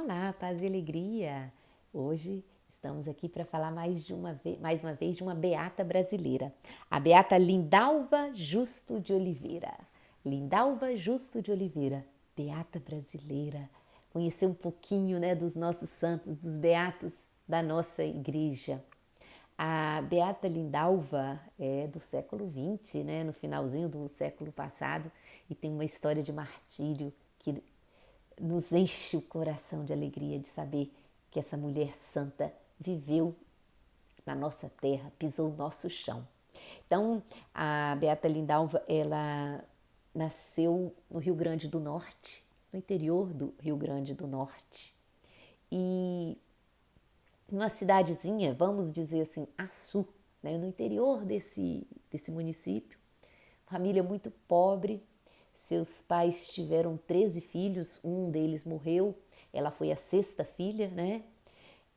Olá, paz e alegria! Hoje estamos aqui para falar mais uma vez de uma beata brasileira, a beata Lindalva Justo de Oliveira. Lindalva Justo de Oliveira, beata brasileira. Conhecer um pouquinho, né, dos nossos santos, dos beatos da nossa igreja. A Beata Lindalva é do século XX, né, no finalzinho do século passado, e tem uma história de martírio que nos enche o coração de alegria de saber que essa mulher santa viveu na nossa terra, pisou o nosso chão. Então, a Beata Lindalva, ela nasceu no Rio Grande do Norte, no interior do Rio Grande do Norte. E numa cidadezinha, vamos dizer assim, Açu, né, no interior desse município, família muito pobre. Seus pais tiveram 13 filhos, um deles morreu, ela foi a sexta filha, né?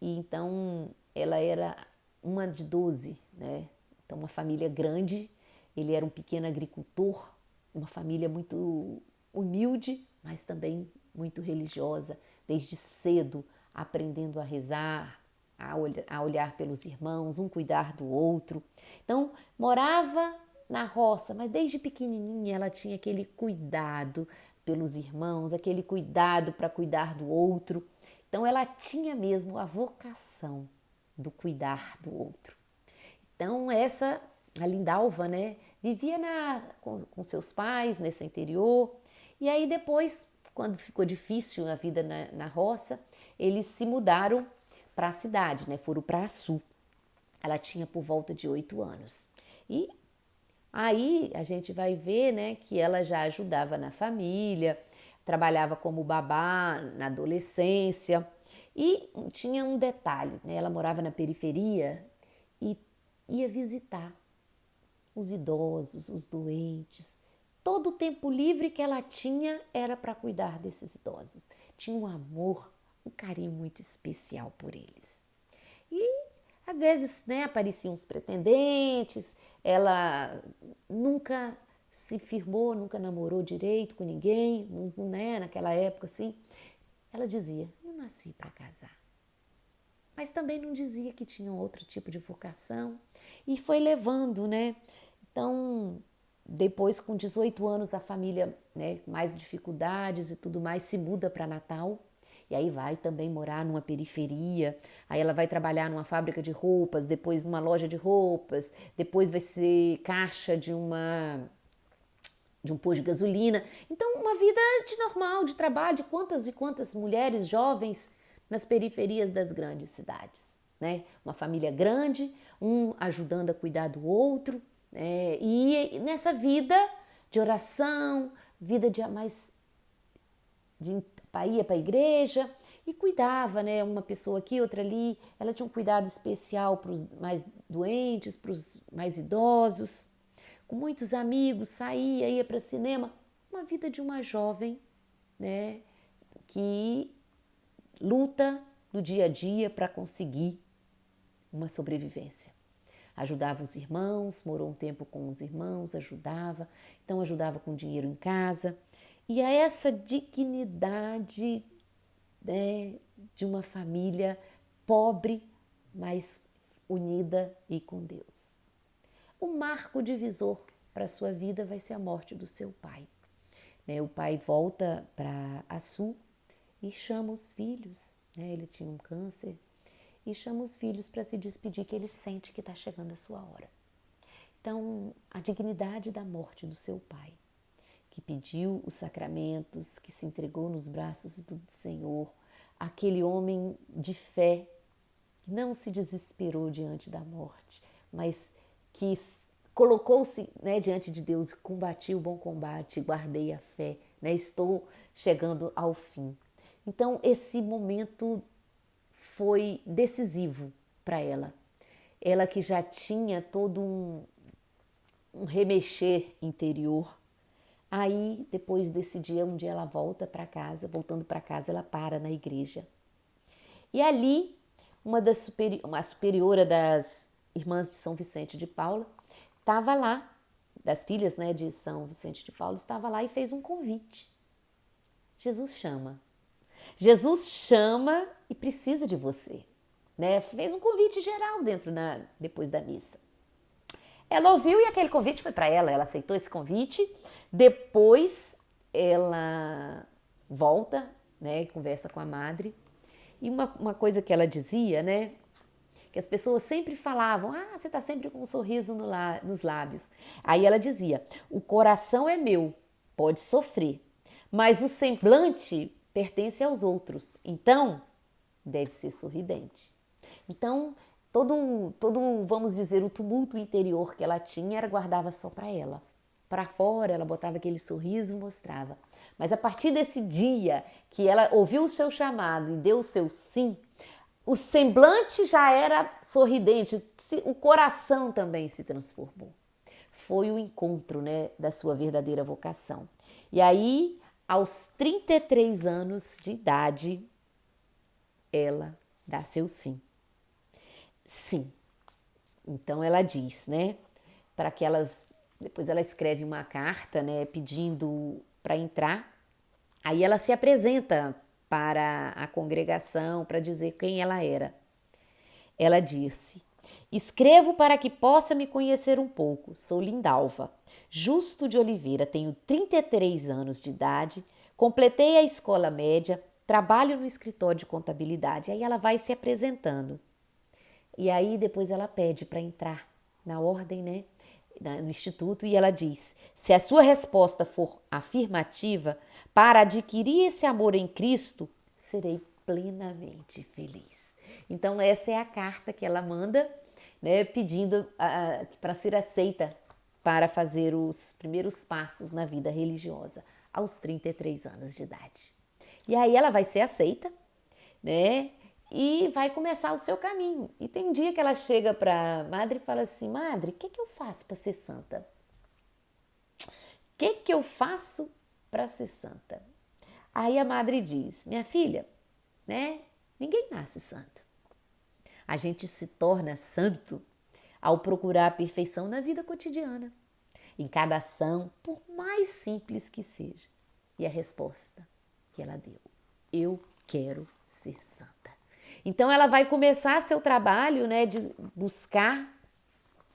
E então ela era uma de 12, né? Então uma família grande, ele era um pequeno agricultor, uma família muito humilde, mas também muito religiosa, desde cedo aprendendo a rezar, a olhar pelos irmãos, um cuidar do outro. Então morava na roça, mas desde pequenininha ela tinha aquele cuidado pelos irmãos, aquele cuidado para cuidar do outro. Então ela tinha mesmo a vocação do cuidar do outro. Então essa, a Lindalva, né, vivia com seus pais nesse interior, e aí depois, quando ficou difícil a vida na roça, eles se mudaram para a cidade, né, foram para Açu. Ela tinha por volta de 8 anos. E aí a gente vai ver, né, que ela já ajudava na família, trabalhava como babá na adolescência. E tinha um detalhe, né? Ela morava na periferia e ia visitar os idosos, os doentes. Todo o tempo livre que ela tinha era para cuidar desses idosos. Tinha um amor, um carinho muito especial por eles. E às vezes, né, apareciam os pretendentes, ela nunca se firmou, nunca namorou direito com ninguém, né, naquela época assim. Ela dizia: "Eu nasci para casar". Mas também não dizia que tinha outro tipo de vocação e foi levando, né? Então, depois com 18 anos a família, né, mais dificuldades e tudo mais, se muda para Natal. E aí vai também morar numa periferia, aí ela vai trabalhar numa fábrica de roupas, depois numa loja de roupas, depois vai ser caixa de um posto de gasolina. Então, uma vida de normal, de trabalho, de quantas e quantas mulheres jovens nas periferias das grandes cidades, né? Uma família grande, um ajudando a cuidar do outro, né? E nessa vida de oração, vida de mais de ia para a igreja e cuidava, né? Uma pessoa aqui, outra ali. Ela tinha um cuidado especial para os mais doentes, para os mais idosos. Com muitos amigos, saía, ia para cinema. Uma vida de uma jovem, né? Que luta no dia a dia para conseguir uma sobrevivência. Ajudava os irmãos, morou um tempo com os irmãos, ajudava, então ajudava com dinheiro em casa. E a essa dignidade, né, de uma família pobre, mas unida e com Deus. O marco divisor para a sua vida vai ser a morte do seu pai. Né, o pai volta para Açu e chama os filhos, né, ele tinha um câncer, e chama os filhos para se despedir, que ele sente que está chegando a sua hora. Então, a dignidade da morte do seu pai, que pediu os sacramentos, que se entregou nos braços do Senhor, aquele homem de fé, que não se desesperou diante da morte, mas que colocou-se, né, diante de Deus e combati o bom combate, guardei a fé, né, estou chegando ao fim. Então, esse momento foi decisivo para ela. Ela que já tinha todo um remexer interior. Aí, depois desse dia, um dia ela volta para casa, voltando para casa, ela para na igreja. E ali, uma superiora das irmãs de São Vicente de Paula, estava lá, das filhas, né, de São Vicente de Paulo, estava lá e fez um convite. Jesus chama. Jesus chama e precisa de você, né? Fez um convite geral depois da missa. Ela ouviu e aquele convite foi para ela. Ela aceitou esse convite. Depois ela volta, né? E conversa com a madre. E uma coisa que ela dizia, né? Que as pessoas sempre falavam, você está sempre com um sorriso nos lábios. Aí ela dizia, o coração é meu, pode sofrer, mas o semblante pertence aos outros, então deve ser sorridente. Então, vamos dizer, o tumulto interior que ela tinha, ela guardava só para ela. Para fora, ela botava aquele sorriso e mostrava. Mas a partir desse dia que ela ouviu o seu chamado e deu o seu sim, o semblante já era sorridente, o coração também se transformou. Foi o encontro, né, da sua verdadeira vocação. E aí, aos 33 anos de idade, ela dá seu sim. Sim. Então ela diz, né, para que depois ela escreve uma carta, né, pedindo para entrar. Aí ela se apresenta para a congregação para dizer quem ela era. Ela disse: escrevo para que possa me conhecer um pouco. Sou Lindalva, Justo de Oliveira, tenho 33 anos de idade, completei a escola média, trabalho no escritório de contabilidade. Aí ela vai se apresentando. E aí depois ela pede para entrar na ordem, né, no instituto, e ela diz: se a sua resposta for afirmativa, para adquirir esse amor em Cristo, serei plenamente feliz. Então essa é a carta que ela manda, né, pedindo para ser aceita para fazer os primeiros passos na vida religiosa, aos 33 anos de idade. E aí ela vai ser aceita, né? E vai começar o seu caminho. E tem um dia que ela chega para a madre e fala assim: madre, o que eu faço para ser santa? O que eu faço para ser santa? Aí a madre diz: minha filha, né? Ninguém nasce santo. A gente se torna santo ao procurar a perfeição na vida cotidiana, em cada ação, por mais simples que seja. E a resposta que ela deu: eu quero ser santa. Então ela vai começar seu trabalho, né, de buscar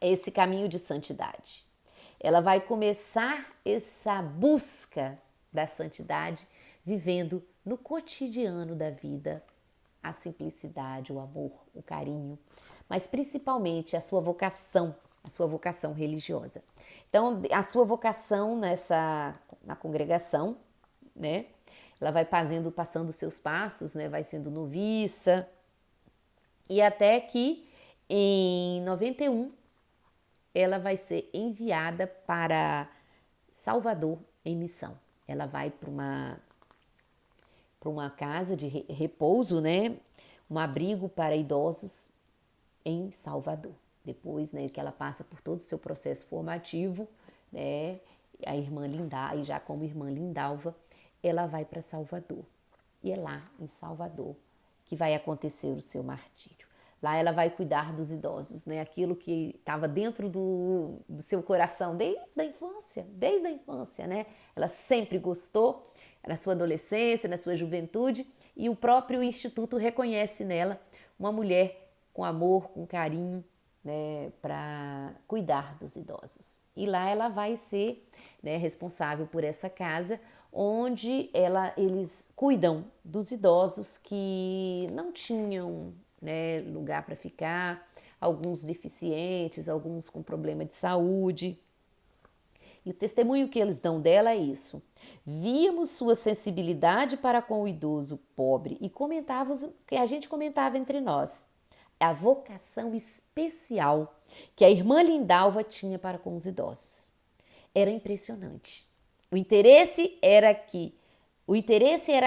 esse caminho de santidade. Ela vai começar essa busca da santidade vivendo no cotidiano da vida a simplicidade, o amor, o carinho, mas principalmente a sua vocação religiosa. Então, a sua vocação na congregação, né? Ela vai passando os seus passos, né? Vai sendo noviça, e até que em 91 ela vai ser enviada para Salvador em missão. Ela vai para uma casa de repouso, né? Um abrigo para idosos em Salvador. Depois, né, que ela passa por todo o seu processo formativo, né? A irmã Lindalva, já como irmã Lindalva, ela vai para Salvador. E é lá, em Salvador, que vai acontecer o seu martírio. Lá ela vai cuidar dos idosos, né? Aquilo que estava dentro do seu coração desde a infância, né? Ela sempre gostou, na sua adolescência, na sua juventude, e o próprio Instituto reconhece nela uma mulher com amor, com carinho, né? Para cuidar dos idosos. E lá ela vai ser, né, responsável por essa casa, onde eles cuidam dos idosos que não tinham, né, lugar para ficar, alguns deficientes, alguns com problema de saúde. E o testemunho que eles dão dela é isso: víamos sua sensibilidade para com o idoso pobre e comentávamos que a gente comentava entre nós, a vocação especial que a irmã Lindalva tinha para com os idosos. Era impressionante. O interesse era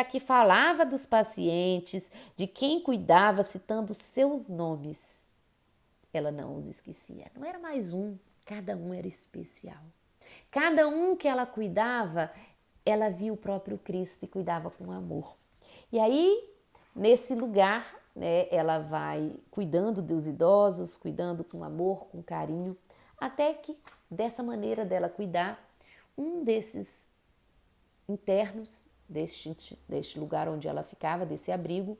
que falava dos pacientes, de quem cuidava, citando seus nomes. Ela não os esquecia. Não era mais um, cada um era especial. Cada um que ela cuidava, ela via o próprio Cristo e cuidava com amor. E aí, nesse lugar, né, ela vai cuidando dos idosos, cuidando com amor, com carinho, até que, dessa maneira dela cuidar, um desses internos, deste lugar onde ela ficava, desse abrigo,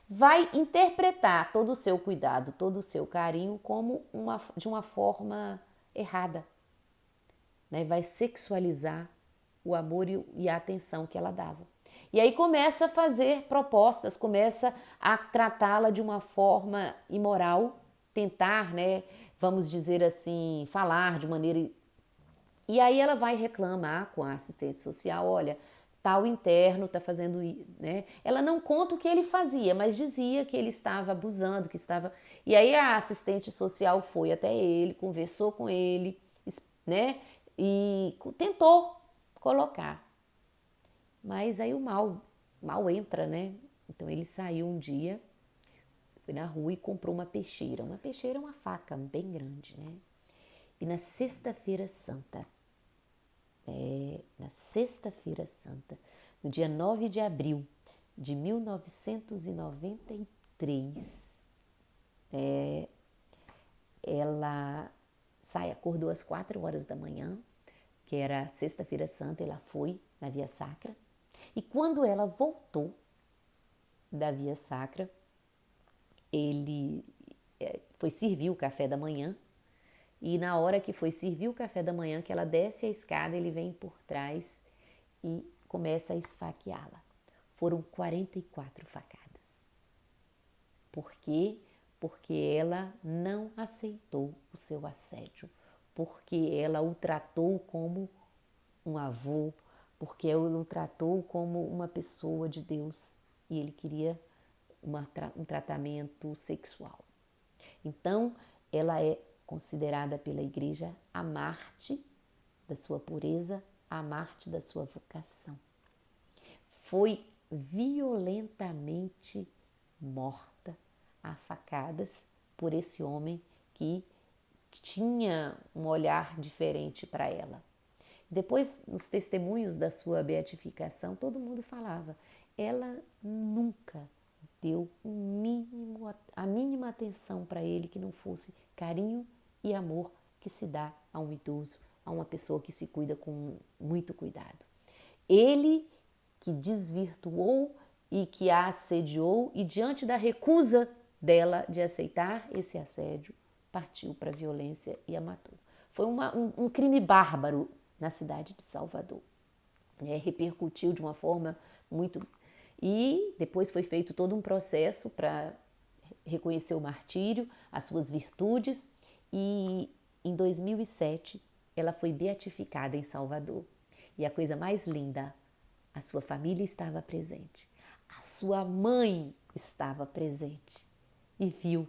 vai interpretar todo o seu cuidado, todo o seu carinho de uma forma errada, né? Vai sexualizar o amor e a atenção que ela dava. E aí começa a fazer propostas, começa a tratá-la de uma forma imoral, tentar, né, vamos dizer assim, falar de maneira... E aí ela vai reclamar com a assistente social, olha, tal interno está fazendo, né? Ela não conta o que ele fazia, mas dizia que ele estava abusando, que estava... E aí a assistente social foi até ele, conversou com ele, né? E tentou colocar. Mas aí o mal entra, né? Então ele saiu um dia, foi na rua e comprou uma peixeira. Uma peixeira é uma faca bem grande, né? E na sexta-feira santa, no dia 9 de abril de 1993, ela acordou às 4 horas da manhã, que era sexta-feira santa, ela foi na Via Sacra. E quando ela voltou da Via Sacra, ele foi servir o café da manhã. E na hora que foi servir o café da manhã, que ela desce a escada, ele vem por trás e começa a esfaqueá-la. Foram 44 facadas. Por quê? Porque ela não aceitou o seu assédio, porque ela o tratou como um avô, porque ela o tratou como uma pessoa de Deus e ele queria um tratamento sexual. Então, ela é considerada pela igreja a Marte da sua pureza, a Marte da sua vocação. Foi violentamente morta a facadas por esse homem que tinha um olhar diferente para ela. Depois, nos testemunhos da sua beatificação, todo mundo falava, ela nunca deu a mínima atenção para ele que não fosse carinho e amor que se dá a um idoso, a uma pessoa que se cuida com muito cuidado. Ele que desvirtuou e que a assediou e diante da recusa dela de aceitar esse assédio, partiu para a violência e a matou. Foi um crime bárbaro na cidade de Salvador. Repercutiu de uma forma muito... E depois foi feito todo um processo para reconhecer o martírio, as suas virtudes, e em 2007 ela foi beatificada em Salvador. E a coisa mais linda, a sua família estava presente, a sua mãe estava presente e viu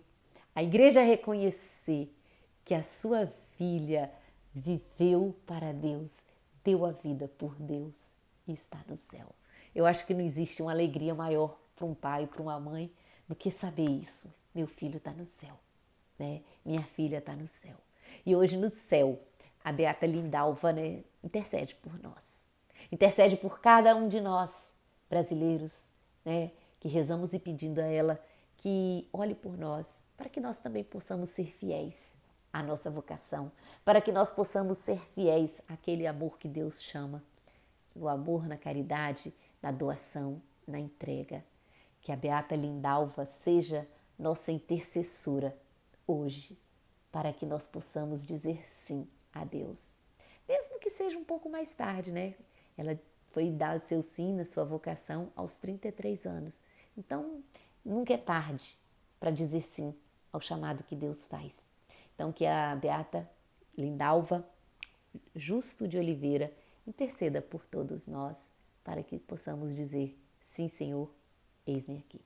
a igreja reconhecer que a sua filha viveu para Deus, deu a vida por Deus e está no céu. Eu acho que não existe uma alegria maior para um pai, para uma mãe, do que saber isso. Meu filho está no céu, né? Minha filha está no céu. E hoje no céu, a Beata Lindalva, né, intercede por nós. Intercede por cada um de nós, brasileiros, né, que rezamos e pedindo a ela que olhe por nós, para que nós também possamos ser fiéis à nossa vocação, para que nós possamos ser fiéis àquele amor que Deus chama, o amor na caridade, na doação, na entrega. Que a Beata Lindalva seja nossa intercessora hoje, para que nós possamos dizer sim a Deus. Mesmo que seja um pouco mais tarde, né? Ela foi dar o seu sim na sua vocação aos 33 anos. Então, nunca é tarde para dizer sim ao chamado que Deus faz. Então, que a Beata Lindalva Justo de Oliveira interceda por todos nós, para que possamos dizer, sim, Senhor, eis-me aqui.